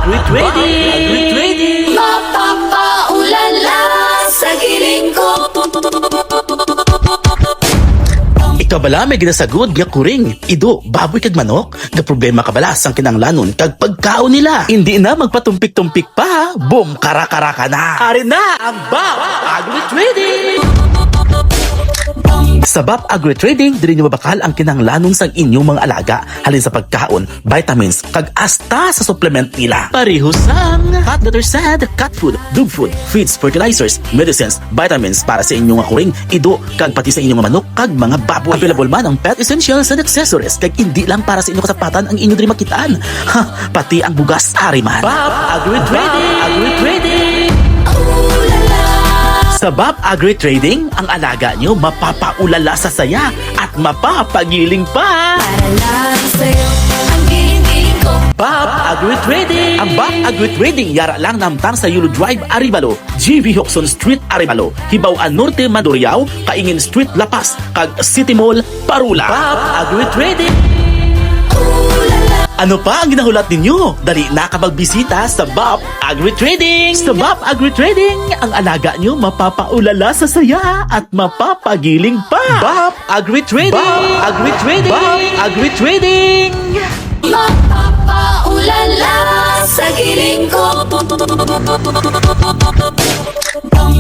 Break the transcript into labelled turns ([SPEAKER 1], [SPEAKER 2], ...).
[SPEAKER 1] Agri-trading!
[SPEAKER 2] Mapapaulala sa giling ko.
[SPEAKER 1] Ikaw bala may ginasagod nga kuring. Ido, baboy kag manok. Nga problema ka bala sang kinanglanon kag pagkaon nila. Hindi na magpatumpik-tumpik pa. Boom, kara-kara ka na. Ari na ang BAP Agri-trading! Sa BAP Agri-trading, dili nyo mabakal ang kinanglanon sang inyong mga alaga halin sa pagkaon, vitamins, kag asta sa supplement nila. Pareho sang cat litter sand, cat food, dog food, feeds, fertilizers, medicines, vitamins para sa inyong mga kuring, ido, kag pati sa inyong mga manok, kag mga baboy. Available man ang pet essentials and accessories, kag hindi lang para sa inyong kasapatan ang inyong diri makitaan. Ha, pati ang bugas ari man. BAP Agri-trading! Agri-trading! Sa BAP Agri-trading, ang alaga nyo mapapaulala sa saya at mapapagiling pa.
[SPEAKER 2] Para lang sa'yo ang giling ko.
[SPEAKER 1] BAP Agri-trading! Ang BAP Agri-trading yara lang namtang sa Yulo Drive, Arevalo, GV Hoxton Street, Arevalo, Hibaw-an Norte, Mandurriao, Kaingin Street, La Paz, kag City Mall, Parula. BAP Agri-trading! Ano pa ang ginahulat ninyo? Dali na ka magbisita sa BAP Agri-trading! Sa BAP Agri-trading, ang alaga nyo mapapaulala sa saya at mapapagiling pa! BAP Agri-trading! BAP Agri-trading! BAP Agri-trading!
[SPEAKER 2] Mapapaulala sa giling ko. Pang